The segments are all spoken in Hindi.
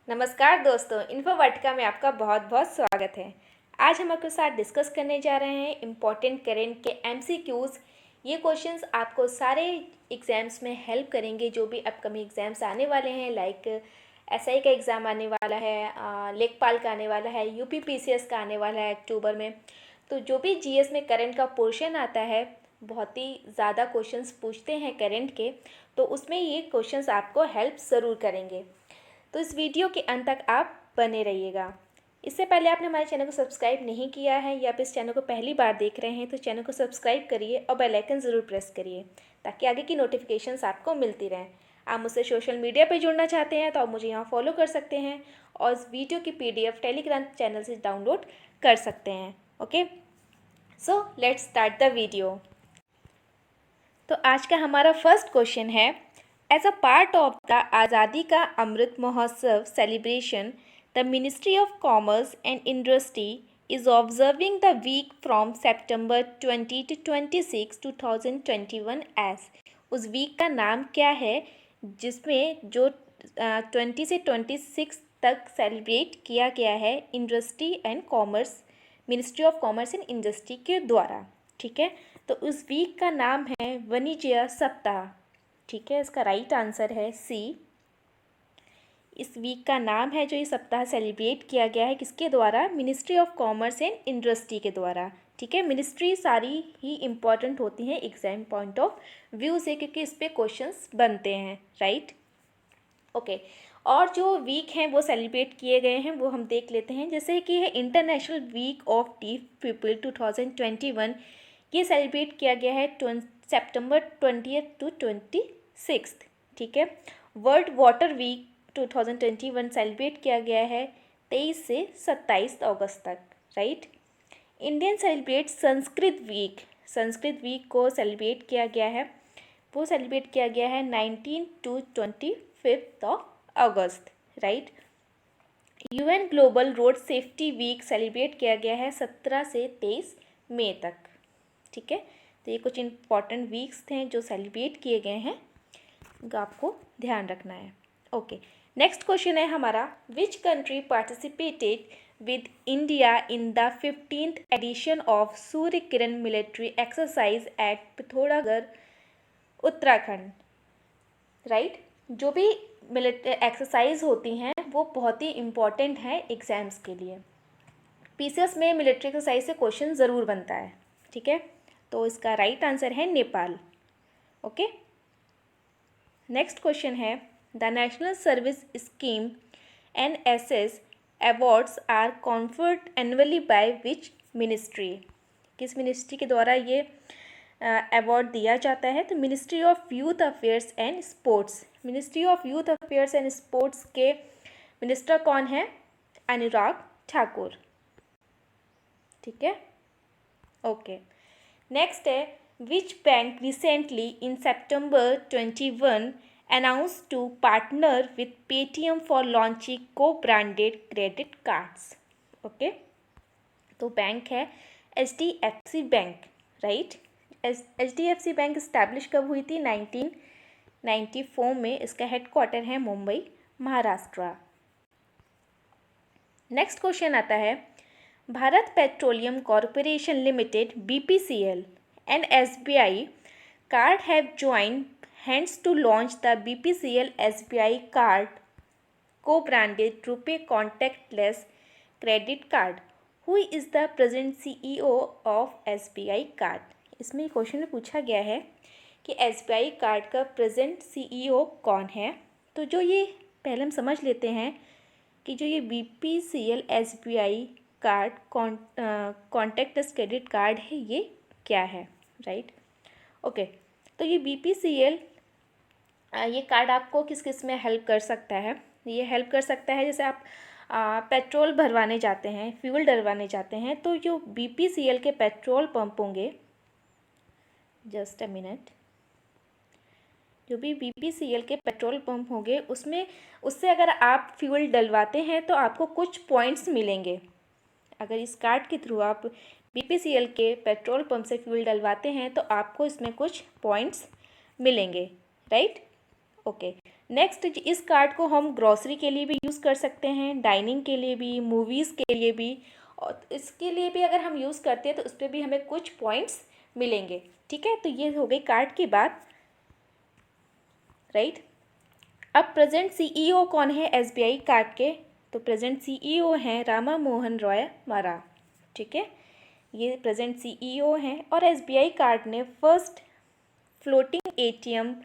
नमस्कार दोस्तों, इन्फो वाटिका में आपका बहुत बहुत स्वागत है। आज हम आपके साथ डिस्कस करने जा रहे हैं इम्पॉर्टेंट करेंट के एमसीक्यूज़। ये क्वेश्चंस आपको सारे एग्ज़ाम्स में हेल्प करेंगे, जो भी अपकमिंग एग्ज़ाम्स आने वाले हैं। लाइक एसआई का एग्ज़ाम आने वाला है, लेखपाल का आने वाला है, यूपी पीसीएस का आने वाला है अक्टूबर में। तो जो भी जीएस में करंट का पोर्शन आता है, बहुत ही ज़्यादा क्वेश्चंस पूछते हैं करंट के, तो उसमें ये क्वेश्चंस आपको हेल्प ज़रूर करेंगे। तो इस वीडियो के अंत तक आप बने रहिएगा। इससे पहले आपने हमारे चैनल को सब्सक्राइब नहीं किया है या फिर इस चैनल को पहली बार देख रहे हैं तो चैनल को सब्सक्राइब करिए और बेल आइकन ज़रूर प्रेस करिए ताकि आगे की नोटिफिकेशंस आपको मिलती रहें। आप मुझसे सोशल मीडिया पर जुड़ना चाहते हैं तो आप मुझे यहाँ फॉलो कर सकते हैं और इस वीडियो की PDF टेलीग्राम चैनल से डाउनलोड कर सकते हैं। Okay, so let's start the video. तो आज का हमारा फर्स्ट क्वेश्चन है, as a part of the Azadi Ka Amrit Mahotsav celebration, the Ministry of Commerce and Industry is observing the week from September 20 to 26, 2021 as। उस वीक का नाम क्या है जिसमें जो 20 से 26 तक सेलिब्रेट किया गया है industry and commerce, ministry of commerce and industry के द्वारा। ठीक है, तो उस वीक का नाम है वाणिज्य सप्ताह। ठीक है, इसका राइट आंसर है सी। इस वीक का नाम है जो ये सप्ताह सेलिब्रेट किया गया है किसके द्वारा? Ministry of commerce and industry के द्वारा। ठीक है, मिनिस्ट्री सारी ही इम्पॉर्टेंट होती हैं एग्जाम पॉइंट ऑफ व्यू से, क्योंकि इस पे क्वेश्चंस बनते हैं। Right, okay. और जो वीक हैं वो सेलिब्रेट किए गए हैं वो हम देख लेते हैं। जैसे कि है international week of deaf people 2021, ये सेलिब्रेट किया गया है सितंबर 20 to 26। ठीक है, वर्ल्ड वाटर वीक 2021 सेलिब्रेट किया गया है 23 से 27 अगस्त तक। Right, Indian celebrate Sanskrit week, Sanskrit week को सेलिब्रेट किया गया है, वो सेलिब्रेट किया गया है 19 to 25 अगस्त। Right, UN global road safety week celebrate किया गया है 17 से 23 मई तक। ठीक है, तो ये कुछ इम्पॉर्टेंट वीक्स थे जो सेलिब्रेट किए गए हैं, इनका आपको ध्यान रखना है। ओके, नेक्स्ट क्वेश्चन है हमारा, which country participated with India in the 15th edition of Surya Kiran military exercise at Pithoragarh Uttarakhand. Right, जो भी मिलिट्री एक्सरसाइज होती हैं वो बहुत ही इम्पॉर्टेंट है एग्जाम्स के लिए। पीसीएस में मिलिट्री एक्सरसाइज से क्वेश्चन ज़रूर बनता है। ठीक है, तो इसका राइट आंसर है नेपाल। ओके, नेक्स्ट क्वेश्चन है, the national service scheme NSS awards are conferred annually by which ministry? किस मिनिस्ट्री के द्वारा ये अवार्ड दिया जाता है? तो ministry of youth affairs and sports. Ministry of youth affairs and sports के मिनिस्टर कौन है? अनुराग ठाकुर। ठीक है, ओके। नेक्स्ट है, which bank recently in September 21 announced to partner with Paytm for launching co-branded credit cards? Okay, तो बैंक है HDFC bank. Right, HDFC bank establish कब हुई थी? 1994 में। इसका हेडक्वार्टर है मुंबई, महाराष्ट्र। नेक्स्ट क्वेश्चन आता है, Bharat petroleum corporation limited BPCL and SBI card have joined hands to launch the BPCL SBI card co-branded RuPay contactless credit card. Who is the present CEO of SBI card? इसमें क्वेश्चन में पूछा गया है कि SBI कार्ड का प्रेजेंट CEO कौन है। तो जो ये पहले हम समझ लेते हैं कि जो ये BPCL SBI card contactless credit card है ये क्या है। Right, okay. तो ये BPCL ये कार्ड आपको किस किस में हेल्प कर सकता है? ये हेल्प कर सकता है जैसे आप पेट्रोल भरवाने जाते हैं, फ्यूल डलवाने जाते हैं, तो जो BPCL के पेट्रोल पंप होंगे, जस्ट अ मिनट, जो भी BPCL के पेट्रोल पंप होंगे उसमें उससे अगर आप फ्यूल डलवाते हैं तो आपको कुछ पॉइंट्स मिलेंगे। अगर इस कार्ड के थ्रू आप BPCL के पेट्रोल पंप से फ्यूल डलवाते हैं तो आपको इसमें कुछ पॉइंट्स मिलेंगे। Right, okay. नेक्स्ट, इस कार्ड को हम ग्रॉसरी के लिए भी यूज़ कर सकते हैं, डाइनिंग के लिए भी, मूवीज़ के लिए भी, और इसके लिए भी अगर हम यूज़ करते हैं तो उस पर भी हमें कुछ पॉइंट्स मिलेंगे। ठीक है, तो ये हो गई कार्ड की बात, राइट। अब प्रेजेंट सीईओ कौन है एसबीआई कार्ड के? तो प्रेजेंट सीईओ हैं रामा मोहन रॉय मारा। ठीक है, ये प्रेजेंट सीईओ हैं और एसबीआई कार्ड ने फर्स्ट फ्लोटिंग एटीएम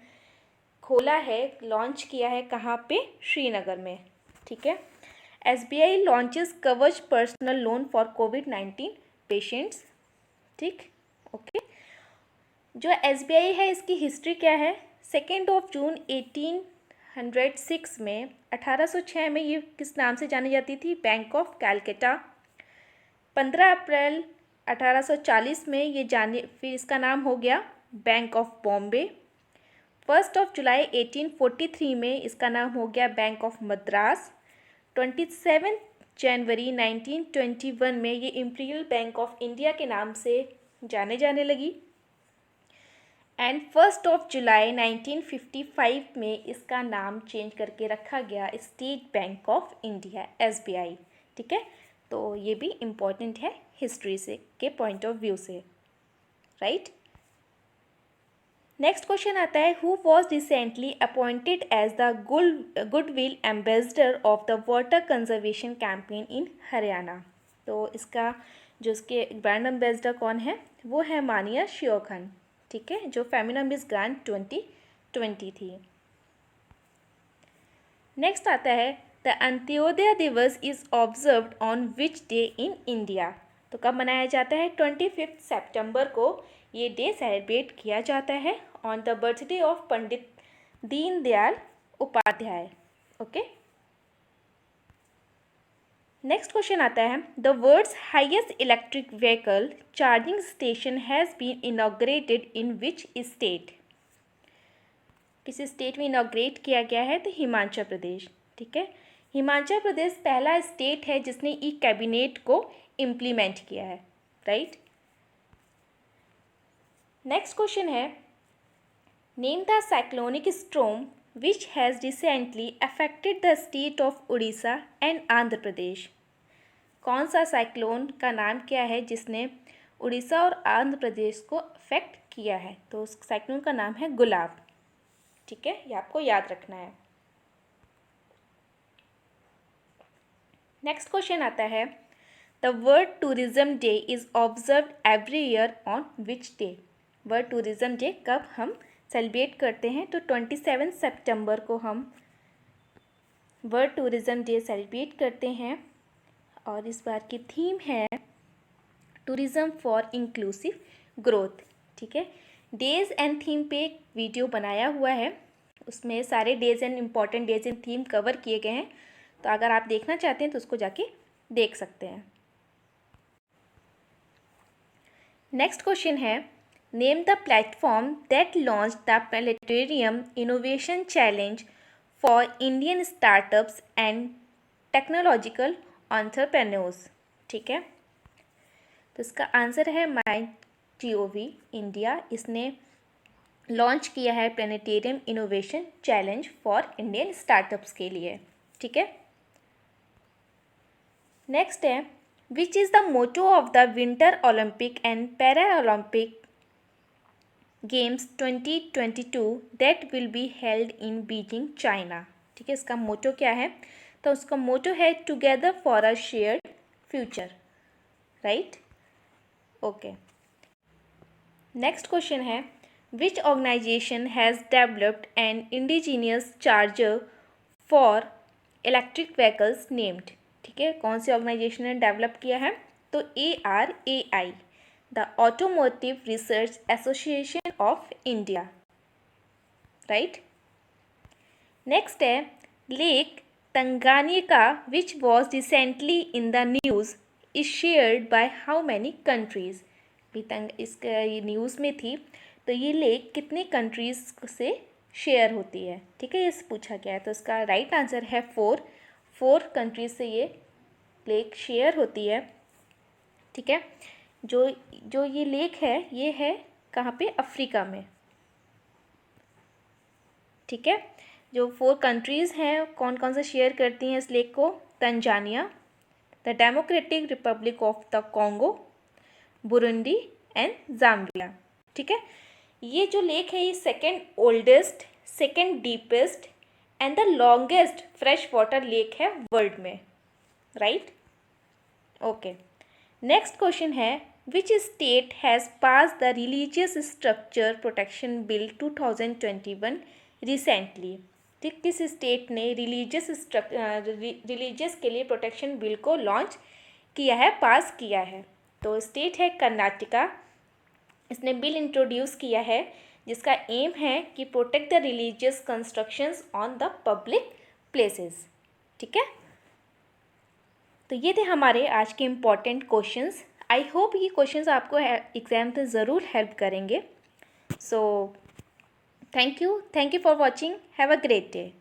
खोला है, लॉन्च किया है कहाँ पे? श्रीनगर में। ठीक है, एसबीआई लॉन्चेस कवच personal loan for covid patients. ठीक, ओके। जो एसबीआई है इसकी हिस्ट्री क्या है? 2 जून 1806 में 1806 में ये किस नाम से जानी जाती थी? Bank of Calcutta. 15 अप्रैल 1840 में ये फिर इसका नाम हो गया बैंक ऑफ बॉम्बे। 1 जुलाई 1843 में इसका नाम हो गया बैंक ऑफ मद्रास। 27 जनवरी 1921 में ये इंपीरियल बैंक ऑफ इंडिया के नाम से जाने लगी। एंड 1 जुलाई 1955 में इसका नाम चेंज करके रखा गया state bank of India, SBI. ठीक है, तो ये भी इम्पॉर्टेंट है हिस्ट्री से के पॉइंट ऑफ व्यू से, राइट। नेक्स्ट क्वेश्चन आता है, who was recently appointed as the goodwill ambassador of the water conservation campaign in Haryana? तो इसका जो इसके ब्रांड एम्बेसडर कौन है? वो है मानिया श्योखन। ठीक है, जो फेमिना मिस ग्रांड 2020 थी। नेक्स्ट आता है, द अंत्योदय दिवस is observed on which day in India? तो कब मनाया जाता है? 25 सितंबर को ये डे सेलिब्रेट किया जाता है on the birthday of Pandit Deendayal Upadhyay. Okay, next question आता है, the world's highest electric vehicle charging station has been inaugurated in which state? किस स्टेट में इनॉग्रेट किया गया है? तो हिमाचल प्रदेश। ठीक है, हिमाचल प्रदेश पहला स्टेट है जिसने ई कैबिनेट को इम्प्लीमेंट किया है, राइट। नेक्स्ट क्वेश्चन है, name the cyclonic storm which has recently affected the state of Orissa and Andhra Pradesh? कौन सा साइक्लोन का नाम क्या है जिसने उड़ीसा और आंध्र प्रदेश को अफेक्ट किया है? तो उस साइक्लोन का नाम है गुलाब। ठीक है, ये आपको याद रखना है। नेक्स्ट क्वेश्चन आता है, the world tourism day is observed every year on which day? World tourism day कब हम सेलिब्रेट करते हैं? तो 27 सितंबर को हम वर्ल्ड टूरिज्म डे सेलिब्रेट करते हैं और इस बार की थीम है टूरिज्म फॉर इंक्लूसिव ग्रोथ। ठीक है, डेज एंड थीम पे एक वीडियो बनाया हुआ है, उसमें सारे days and important days and theme cover किए गए हैं, तो अगर आप देखना चाहते हैं तो उसको जाके देख सकते हैं। नेक्स्ट क्वेश्चन है, name the platform that launch the planetarium innovation challenge for Indian startups and technological entrepreneurs. ठीक है, तो इसका आंसर है MyGov इंडिया। इसने लॉन्च किया है planetarium innovation challenge for Indian startups के लिए। ठीक है, नेक्स्ट है, which is the motto of the winter Olympic and para Olympic games 2022 that will be held in Beijing China? ठीक है, इसका मोटो क्या है? तो उसका मोटो है together for a shared future, right. Okay, next question है, which organisation has developed an indigenous charger for electric vehicles named? ठीक है, कौन सी ऑर्गेनाइजेशन ने डेवलप किया है? तो ARAI, the automotive research association of India, right. Next है, lake Tanganyika which was recently in the news is shared by how many countries? इसका ये न्यूज़ में थी, तो ये लेक कितनी कंट्रीज़ से शेयर होती है? ठीक है, ये पूछा गया है, तो इसका राइट आंसर है 4 कंट्रीज से ये लेक शेयर होती है। ठीक है, जो ये लेक है ये है कहाँ पे? अफ्रीका में। ठीक है, जो 4 कंट्रीज़ हैं कौन कौन से शेयर करती हैं इस लेक को? Tanzania, the democratic Republic of the Congo, Burundi and Zambia. ठीक है, ये जो लेक है ये second oldest, second deepest and the longest fresh water lake है वर्ल्ड में, राइट? ओके, नेक्स्ट क्वेश्चन है which state has pass the religious structure protection bill 2021 recently? ठीक, किस स्टेट ने रिलीजियस के लिए प्रोटेक्शन बिल को लॉन्च किया है, पास किया है? तो स्टेट है कर्नाटका। इसने बिल इंट्रोड्यूस किया है जिसका एम है कि protect the religious constructions on the public places. ठीक है, तो ये थे हमारे आज के इम्पॉर्टेंट क्वेश्चंस। आई होप ये क्वेश्चंस आपको एग्ज़ाम में ज़रूर हेल्प करेंगे। So thank you for watching, have a great day.